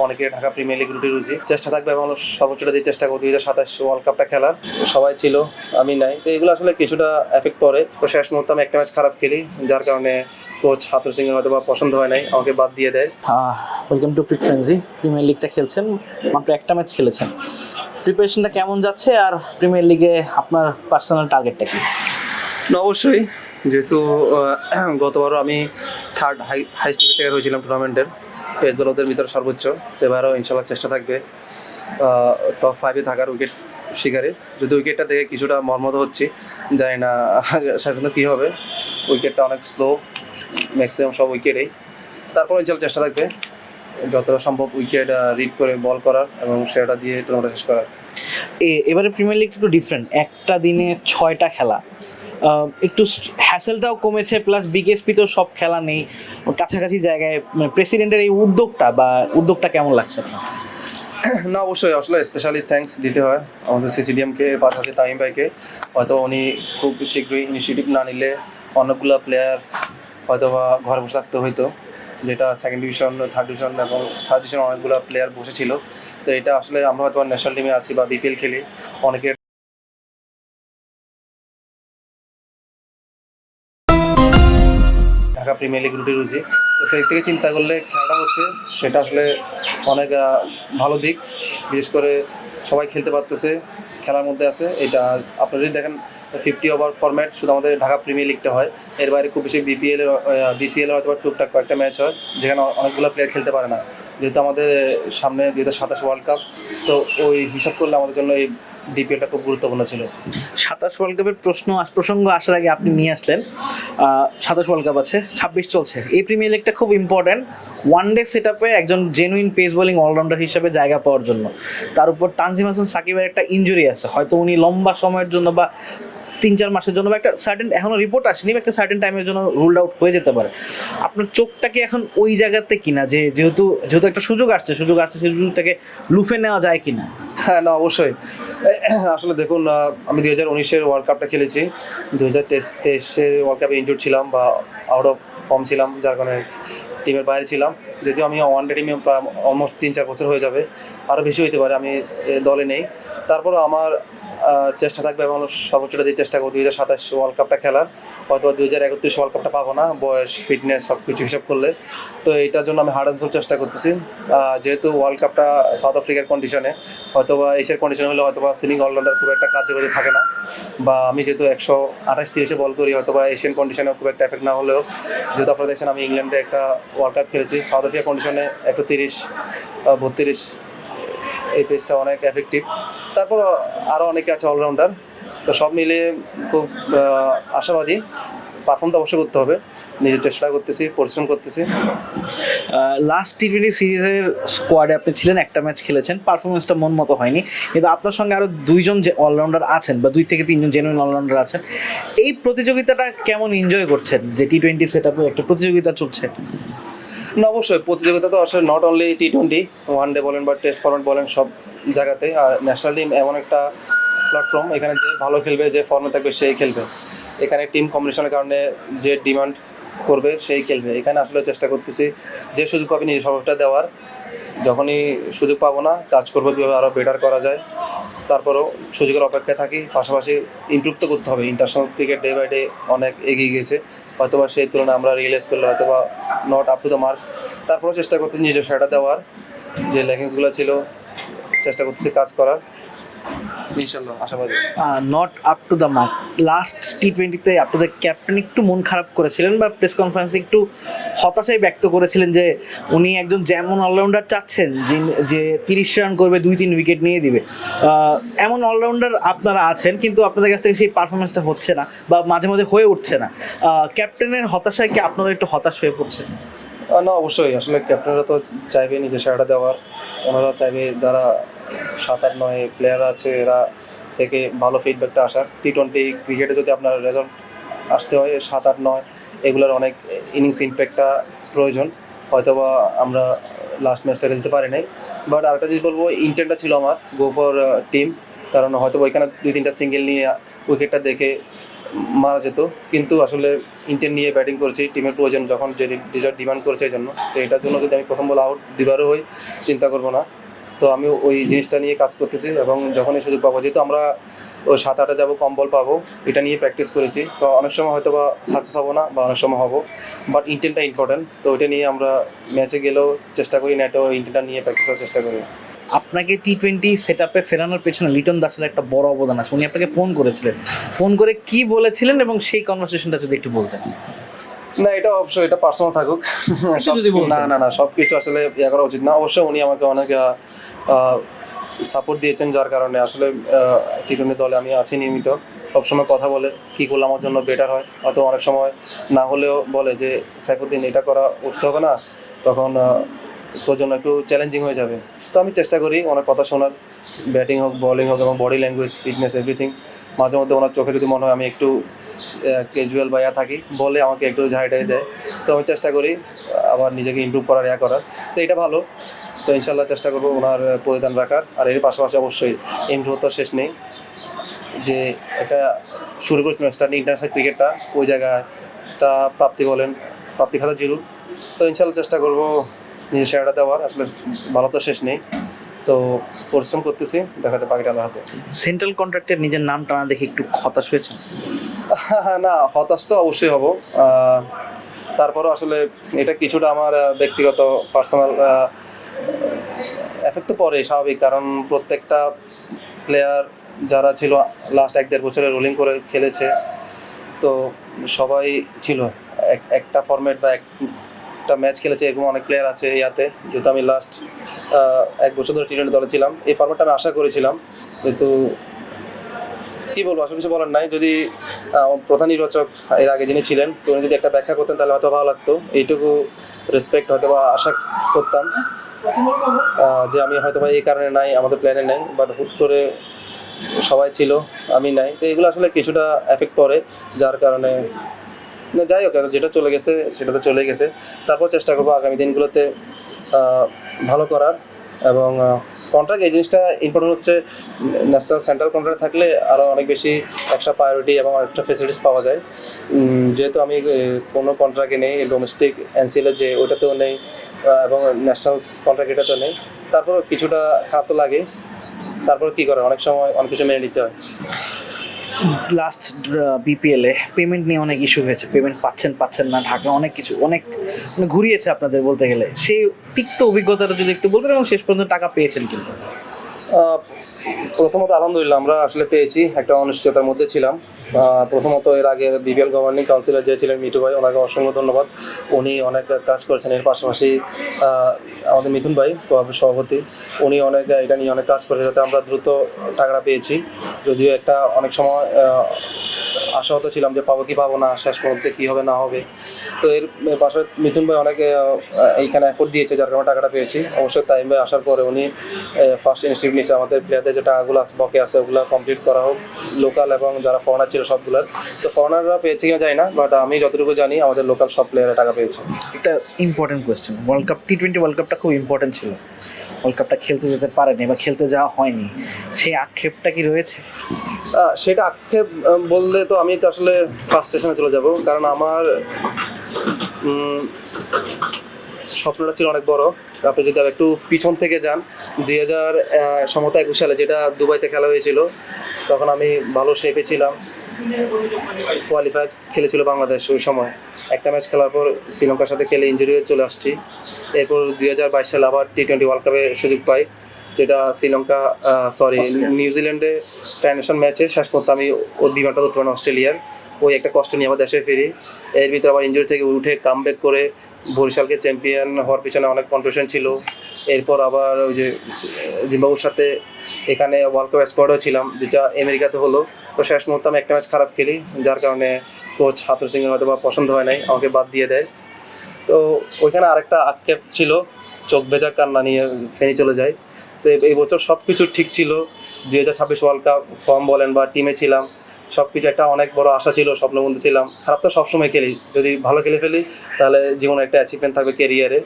অনেকে Dhaka premier league রুটি রুজি চেষ্টা থাকবে এবং সর্বোচ্চটা দিয়ে চেষ্টা করবো 2027 ওয়ার্ল্ড কাপটা খেলার। সবাই ছিল, আমি নাই, তো এগুলো আসলে কিছুটা এফেক্ট পড়ে। তো শেষ মুহূর্তে আমি একটা ম্যাচ খারাপ খেলি, যার কারণে কোচ হাতুর সিং এর হয়তো বা পছন্দ হয় নাই, আমাকে বাদ দিয়ে দেয়। Welcome to Peak Frenzy. Premier লিগটা খেলছেন, মাত্র একটা ম্যাচ খেলেছেন, প্রিপারেশনটা কেমন যাচ্ছে আর প্রিমিয়ার লিগে আপনার পার্সোনাল টার্গেটটা কি? না, অবশ্যই, যেহেতু গতবারও আমি থার্ড হাইস্ট উইকেট হয়েছিলাম টুর্নামেন্টের, তো এগুলো ওদের ভিতরে সর্বোচ্চ। তো এবারও ইনশাল্লাহ চেষ্টা থাকবে টপ 5-এ থাকার উইকেট শিকারে। যদি উইকেটটা দেখে কিছুটা মর্মত হচ্ছি, জানি না সাধারণত কী হবে, উইকেটটা অনেক স্লো, ম্যাক্সিমাম সব উইকেটেই। তারপর ইনশাল্লাহ চেষ্টা থাকবে যতটা সম্ভব উইকেট রিড করে বল করার এবং সেটা দিয়ে টুর্নামেন্ট শেষ করার। এবারে প্রিমিয়ার লিগ একটু ডিফারেন্ট, একটা দিনে 6টা খেলা, একটু হ্যাসেলটাও কমেছে, প্লাস বিকেএসপি তো সব খেলা নেই, কাছাকাছি জায়গায় প্রেসিডেন্টের এই উদ্যোগটা কেমন লাগছে? না, অবশ্যই, আসলে স্পেশালি থ্যাঙ্কস দিতে হয় আমাদের সিসিডিএমকে, এর পাশাপাশি তামিম ভাইকে। হয়তো উনি খুব শীঘ্রই ইনিশিয়েটিভ না নিলে অনেকগুলো প্লেয়ার হয়তো বা ঘরে বসে থাকতে হইতো, যেটা সেকেন্ড ডিভিশন, থার্ড ডিভিশন এবং ফার্স্ট ডিভিশন অনেকগুলো প্লেয়ার বসেছিল। তো এটা আসলে আমরা হয়তো ন্যাশনাল টিমে আছি বা বিপিএল খেলি, অনেকের ঢাকা প্রিমিয়ার লিগ রুটি রুজি, তো সেই থেকে চিন্তা করলে খেলাটা হচ্ছে সেটা আসলে অনেক ভালো দিক। বিশেষ করে সবাই খেলতে পারতেছে, খেলার মধ্যে আছে। এটা আপনারা যদি দেখেন 50 ওভার ফরম্যাট শুধু আমাদের ঢাকা প্রিমিয়ার লিগটা হয়, এর বাইরে খুব বেশি বিসিএল হয়তো বা টুকটাক কয়েকটা ম্যাচ হয় যেখানে অনেকগুলো প্লেয়ার খেলতে পারে না। যেহেতু আমাদের সামনে 2027 ওয়ার্ল্ড কাপ, তো ওই হিসাব করলে আমাদের জন্য এই ডিপিএলটা খুব গুরুত্বপূর্ণ ছিল। 27 ওয়ার্ল্ড কাপের প্রসঙ্গ আসার আগে আপনি নিয়ে আসলেন 27 ওয়ার্ল্ড কাপ আছে, 26 চলছে, এই প্রিমিয়ার লিগটা খুব ইম্পর্ট্যান্ট ওয়ান ডে সেট আপে একজন জেনুইন পেস বোলিং অলরাউন্ডার হিসেবে জায়গা পাওয়ার জন্য। তার উপর তানজিম হাসান সাকিবের একটা ইনজুরি আছে, হয়তো উনি লম্বা সময়ের জন্য বা 3-4 মাসের জন্য বা একটা সার্টেন, এখনো রিপোর্ট আসেনি, একটা সার্টেন টাইমের জন্য রুলড আউট হয়ে যেতে পারে। আপনার চোখটা কি এখন ওই জায়গাতে কিনা যে যেহেতু একটা সুযোগ আসছে সেই সুযোগটাকে লুফে নেওয়া যায় কিনা? হ্যাঁ, না, অবশ্যই। আসলে দেখুন, আমি 2019-এর ওয়ার্ল্ড কাপটা খেলেছি, 2023-এর ওয়ার্ল্ড কাপে ইনজুর্ড ছিলাম বা আউট অফ ফর্ম ছিলাম, যার কারণে টিমের বাইরে ছিলাম। যদিও আমি ওয়ান ডে টিমে প্রায় অলমোস্ট 3-4 বছর হয়ে যাবে, আরও বেশি হতে পারে, আমি দলে নেই। তারপরও আমার চেষ্টা থাকবে এবং সর্বোচ্চটা দিয়ে চেষ্টা করবো 2027 ওয়ার্ল্ড কাপটা খেলার। হয়তো 2031 ওয়ার্ল্ড কাপটা পাবো না, বয়স, ফিটনেস সব কিছু হিসাব করলে। তো এইটার জন্য আমি হার্ড অ্যান্ড সোল চেষ্টা করতেছি। যেহেতু ওয়ার্ল্ড কাপটা সাউথ আফ্রিকার কন্ডিশনে, হয়তো বা এশিয়ার কন্ডিশনে হলে হয়তো বা সিলিং অলরাউন্ডার খুব একটা কার্যকরী থাকে না, বা আমি যেহেতু 128-30-এ বল করি, হয়তো বা এশিয়ান কন্ডিশনে খুব একটা এফেক্ট না হলেও, যেহেতু আপনারা দেখছেন আমি ইংল্যান্ডে একটা ওয়ার্ল্ড কাপ খেলেছি, সাউথ আফ্রিকা কন্ডিশনে 130-32 এই পেসটা অনেক এফেক্টিভ। তারপর আরও অনেকে আছে অলরাউন্ডার, তো সব মিলিয়ে খুব আশাবাদী। পারফর্ম তো অবশ্যই করতে হবে, নিজের চেষ্টা করতেছি, পরিশ্রম করতেছি। লাস্ট টি20 সিরিজের স্কোয়াডে আপনি ছিলেন, একটা ম্যাচ খেলেছেন, পারফরমেন্সটা মন মতো হয়নি, কিন্তু আপনার সঙ্গে আরও 2জন যে অলরাউন্ডার আছেন বা 2 থেকে 3জন জেনুইন অলরাউন্ডার আছেন, এই প্রতিযোগিতাটা কেমন এনজয় করছেন যে টি20 সেট আপে একটা প্রতিযোগিতা চলছে? না, অবশ্যই প্রতিযোগিতা তো আসলে not only T20, one day বলেন বা টেস্ট ফরম্যাট বলেন, সব জায়গাতে। আর ন্যাশনাল টিম এমন একটা প্ল্যাটফর্ম, এখানে যে ভালো খেলবে, যে ফর্মে থাকবে সেই খেলবে। এখানে টিম কম্বিনেশনের কারণে যে ডিমান্ড করবে সেই খেলবে। এখানে আসলে চেষ্টা করতেছি যে সুযোগ পাবে নিজের সর্বটা দেওয়ার। যখনই সুযোগ পাবো না, কাজ করবো কীভাবে আরও বেটার করা যায়। তারপরও সুযোগের অপেক্ষায় থাকি, পাশাপাশি ইমপ্রুভ তো করতে হবে। International cricket day by day অনেক এগিয়ে গেছে, হয়তোবা সেই তুলনায় আমরা রিয়েলাইজ করলে হয়তোবা not up to the mark. তারপরেও চেষ্টা করছি নিজের সেটা দেওয়ার, যে ল্যাকিংসগুলো ছিল চেষ্টা করতেছি কাজ করার, ইনশাল্লাহ আশাবাদী। Not up to the mark. Last টি20-তে আপনাদের ক্যাপ্টেন একটু মন খারাপ করেছিলেন বা প্রেস কনফারেন্সে একটু হতাশাই ব্যক্ত করেছিলেন যে উনি একজন যেমন অলরাউন্ডার চাচ্ছেন যে 30 রান করবে, 2-3 উইকেট নিয়ে দিবে, এমন অলরাউন্ডার আপনারা আছেন, কিন্তু আপনাদের কাছ থেকে সেই পারফরমেন্সটা হচ্ছে না বা মাঝে মাঝে হয়ে উঠছে না। ক্যাপ্টেনের হতাশায় কি আপনারা একটু হতাশ হয়ে পড়ছেন? না, অবশ্যই, আসলে ক্যাপ্টেনরা তো চাইবে নিজের সেরাটা দেওয়ার। ওনারা চাইবে যারা 7-8-9 প্লেয়ার আছে এরা থেকে ভালো ফিডব্যাকটা আসার। টি20 ক্রিকেটে যদি আপনার রেজাল্ট আসতে হয় 7-8-9 এগুলোর অনেক ইনিংস ইম্প্যাক্টটা প্রয়োজন। হয়তোবা আমরা লাস্ট ম্যাচটা খেলতে পারি নাই, বাট আরেকটা জিনিস বলবো, ইন্টেন্টটা ছিল আমার গো ফর টিম। কারণ হয়তো ওইখানে 2-3টা সিঙ্গেল নিয়ে উইকেটটা দেখে মারা যেত, কিন্তু আসলে ইন্টেন্ট নিয়ে ব্যাটিং করেছি, টিমের প্রয়োজন যখন যে ডিমান্ড করেছে এই জন্য। তো এটার জন্য যদি আমি প্রথম বল আউট দুবারও হই চিন্তা করবো না। তো আমি ওই জিনিসটা নিয়ে কাজ করতেছি, এবং যখনই সুযোগ পাবো, যেহেতু আমরা ওই 7-8 যাবো, কম বল পাবো, এটা নিয়ে প্র্যাকটিস করেছি। তো অনেক সময় হয়তো বা সাকসেস হবো না, বা অনেক সময় হবো, বাট ইন্টেন্টটা ইম্পর্টেন্ট। তো ওইটা নিয়ে আমরা ম্যাচে গেলেও চেষ্টা করি, নেটও ইন্টেন্টটা নিয়ে প্র্যাকটিস করার চেষ্টা করি। আপনাকে টি-20 সেট আপে ফেরানোর পেছনে লিটন দাসের একটা বড় অবদান আছে। উনি আপনাকে ফোন করেছিলেন, ফোন করে কি বলেছিলেন এবং সেই কনভারসেশনটা যদি একটু বলতেন। না, এটা অবশ্যই এটা পার্সোনাল থাকুক। যদি বলতেন। না, সব কিছু আসলে ইয়ে করা উচিত না। অবশ্যই উনি আমাকে অনেক সাপোর্ট দিয়েছেন, যার কারণে আসলে টি-20 দলে আমি আছি নিয়মিত। সবসময় কথা বলে কী করলে আমার জন্য বেটার হয়, হয়তো অনেক সময় না হলেও বলে যে সাইফুদ্দিন এটা করা উচিত হবে না, তখন তোর জন্য একটু চ্যালেঞ্জিং হয়ে যাবে। তো আমি চেষ্টা করি ওনার কথা শোনার, ব্যাটিং হোক, বোলিং হোক, এবং বডি ল্যাঙ্গুয়েজ, ফিটনেস, এভরিথিং। মাঝে মধ্যে ওনার চোখে যদি মনে হয় আমি একটু ক্যাজুয়াল বা থাকি, বলে আমাকে একটু ঝাড়ি দেয়। তো আমি চেষ্টা করি আবার নিজেকে ইমপ্রুভ করার, করার। তো এটা ভালো। তো ইনশাল্লাহ চেষ্টা করবো ওনার পরিধান রাখার। আর এর পাশাপাশি অবশ্যই ইমপ্রুভ তো শেষ নেই, যে একটা শুরু করেছিলাম স্টার্টিং ইন্টারন্যাশনাল ক্রিকেটটা, ওই জায়গাটা প্রাপ্তি বলেন, প্রাপ্তি খাতা জিরো। তো ইনশাল্লাহ চেষ্টা করবো নিজের সেরাটা দেওয়ার। আসলে ভালো তো শেষ নেই, তো পরিশ্রম করতেছি, দেখা যায় বাকিটা আল্লাহর হাতে। সেন্ট্রাল কন্ট্রাক্টের নিজের নাম টানা দেখে একটু হতাশ হয়েছেন? না, হতাশ তো অবশ্যই হব। তারপরও আসলে এটা কিছুটা আমার ব্যক্তিগত পার্সোনাল এফেক্ট তো পড়ে, স্বাভাবিক। কারণ প্রত্যেকটা প্লেয়ার যারা ছিল লাস্ট 1-1.5 বছরে রোলিং করে খেলেছে, তো সবাই ছিল একটা ফরম্যাট বা একটা ম্যাচ খেলেছে, এরকম অনেক প্লেয়ার আছে ইয়াতে। যেহেতু আমি লাস্ট 1 বছর ধরে টি-20 দলে ছিলাম, এই ফরম্যাটটা আমি আশা করেছিলাম, কিন্তু কী বলবো, আসলে কিছু বলার নাই। যদি প্রধান নির্বাচক এর আগে যিনি ছিলেন, তো উনি যদি একটা ব্যাখ্যা করতেন তাহলে হয়তো ভালো লাগতো। এইটুকু রেসপেক্ট হয়তো বা আশা করতাম, যে আমি হয়তো বা এই কারণে নাই, আমাদের প্ল্যানে নাই, বাট হুট করে সবাই ছিল, আমি নাই। তো এগুলো আসলে কিছুটা এফেক্ট পড়ে, যার কারণে না, যাই হোক, যেটা চলে গেছে সেটা তো চলে গেছে। তারপর চেষ্টা করবো আগামী দিনগুলোতে ভালো করার। এবং কন্ট্রাক্ট, এই জিনিসটা ইম্পর্টেন্ট হচ্ছে, ন্যাশনাল সেন্ট্রাল কন্ট্রাক্ট থাকলে আরও অনেক বেশি এক্সট্রা প্রায়োরিটি এবং একটা ফেসিলিটিস পাওয়া যায়। যেহেতু আমি কোনো কন্ট্রাক্টে নেই, ডোমেস্টিক এনসিএল যে ওইটাতেও নেই, এবং ন্যাশনাল কন্ট্রাক্ট এটাতেও নেই, তারপর কিছুটা খারাপ তো লাগে। তারপর কী করে, অনেক সময় অনেক কিছু মেনে নিতে হয়। লাস্ট বিপিএলে পেমেন্ট নিয়ে অনেক ইস্যু হয়েছে, পেমেন্ট পাচ্ছেন না, ঢাকা অনেক কিছু অনেক মানে ঘুরিয়েছে আপনাদের বলতে গেলে। সেই তিক্ত অভিজ্ঞতাটা যদি একটু বলতেন, এবং শেষ পর্যন্ত টাকা পেয়েছেন কিন্তু। প্রথমত আলহামদুলিল্লাহ, আমরা আসলে পেয়েছি, একটা অনিশ্চয়তার মধ্যে ছিলাম। প্রথমত এর আগে বিপিএল গভর্নিং কাউন্সিলর যে ছিলেন মিঠু ভাই, ওনাকে অসংখ্য ধন্যবাদ। উনি অনেক কাজ করেছেন। এর পাশাপাশি আমাদের মিথুন ভাই সভাপতি, উনি অনেক এটা নিয়ে অনেক কাজ করেছে, যাতে আমরা দ্রুত টাকাটা পেয়েছি। যদিও একটা অনেক সময় আশাহত ছিলাম যে পাবো কি পাবো না, শেষ মুহূর্তে কী হবে না হবে। তো এর পাশে মিথুন ভাই অনেক এইখানে এফোর্ট দিয়েছে, যার কারণে টাকাটা পেয়েছি। অবশ্যই তাইম ভাই আসার পরে উনি ফার্স্ট ইনিশিয়েটিভ নিয়েছে, আমাদের প্লেয়ারদের যে টাকাগুলো আছে, বকে আছে, ওগুলো কমপ্লিট করা হোক, লোকাল এবং যারা ফরেনার ছিল সবগুলোর। তো ফরেনাররা পেয়েছে কিনা জানি না, বাট আমি যতটুকু জানি আমাদের লোকাল সব প্লেয়াররা টাকা পেয়েছে। একটা ইম্পর্টেন্ট কোয়েশ্চেন, ওয়ার্ল্ড কাপ টি-20 ওয়ার্ল্ড কাপটা খুব ইম্পর্টেন্ট ছিল, ওয়ার্ল্ড কাপটা খেলতে যেতে পারেনি বা খেলতে যাওয়া হয়নি, সেই আক্ষেপটা কি রয়েছে? সেটা আক্ষেপ বললে তো আমি তো আসলে ফার্স্টেশনে চলে যাব, কারণ আমার স্বপ্নটা ছিল অনেক বড়। আপনি যদি আর একটু পিছন থেকে যান, 2021 সালে যেটা দুবাইতে খেলা হয়েছিল, তখন আমি ভালো শেপে ছিলাম। কোয়ালিফায়ার খেলেছিল বাংলাদেশ ওই সময়। একটা ম্যাচ খেলার পর শ্রীলঙ্কার সাথে খেলে ইঞ্জুরি হয়ে চলে আসছি। এরপর 2022 সালে আবার টি-20 ওয়ার্ল্ড কাপে সুযোগ পাই, যেটা শ্রীলঙ্কা নিউজিল্যান্ডে ট্রান্সলেশন ম্যাচে শেষ পর্যন্ত আমি ওর বিমানটা ধরতে পারি অস্ট্রেলিয়ার। ওই একটা কষ্ট নিয়ে আবার দেশে ফিরি। এর ভিতরে আবার ইঞ্জুরি থেকে উঠে কামব্যাক করে বরিশালকে চ্যাম্পিয়ন হওয়ার পিছনে অনেক কন্ট্রিবিউশন ছিল। এরপর আবার ওই যে জিম্বাবুয়ের সাথে এখানে ওয়ার্ল্ড কাপ স্কোয়াডও ছিলাম, যেটা আমেরিকাতে হলো। তো শেষ মুহূর্তে আমি একটা ম্যাচ খারাপ খেলি, যার কারণে কোচ হাতুর সিংয়ের হয়তো বা পছন্দ হয় নাই, আমাকে বাদ দিয়ে দেয়। তো ওইখানে আরেকটা আক্ষেপ ছিল, চোখ ভেজা কান্না নিয়ে ফেনি চলে যায়। তো এই বছর সব কিছু ঠিক ছিল, 2026 ওয়ার্ল্ড কাপ ফর্ম বলেন বা টিমে ছিলাম, সব কিছু একটা অনেক বড় আশা ছিল, স্বপ্নবন্ধু ছিলাম। খারাপ তো সবসময় খেলি, যদি ভালো খেলে ফেলি তাহলে জীবনে একটা অ্যাচিভমেন্ট থাকবে ক্যারিয়ারে।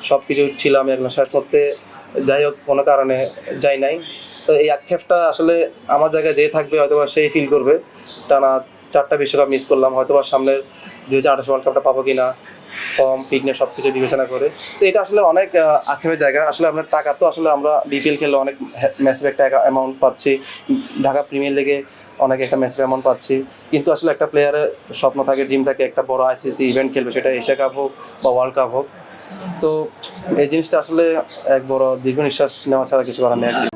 সব কিছু ছিল, আমি একদম শেষ করতে, যাই হোক কোনো কারণে যাই নাই। তো এই আক্ষেপটা আসলে আমার জায়গায় যে থাকবে হয়তো সেই ফিল করবে। টানা 4টা বিশ্বকাপ মিস করলাম, হয়তো বা সামনের 2028 ওয়ার্ল্ড কাপটা পাবো কিনা, ফর্ম ফিটনেস সব কিছু বিবেচনা করে। তো এটা আসলে অনেক আক্ষেপের জায়গা। আসলে আপনার টাকা তো আসলে আমরা বিপিএল খেললে অনেক ম্যাসিভ একটা অ্যামাউন্ট পাচ্ছি, ঢাকা প্রিমিয়ার লিগে অনেক একটা ম্যাসিভ অ্যামাউন্ট পাচ্ছি, কিন্তু আসলে একটা প্লেয়ারের স্বপ্ন থাকে, ড্রিম থাকে একটা বড় আইসিসি ইভেন্ট খেলবে, সেটা এশিয়া কাপ হোক বা ওয়ার্ল্ড কাপ হোক। তো এই জিনিসটা আসলে এক বড় দীর্ঘ নিঃশ্বাস নেওয়া ছাড়া কিছু করার নেই আর কি।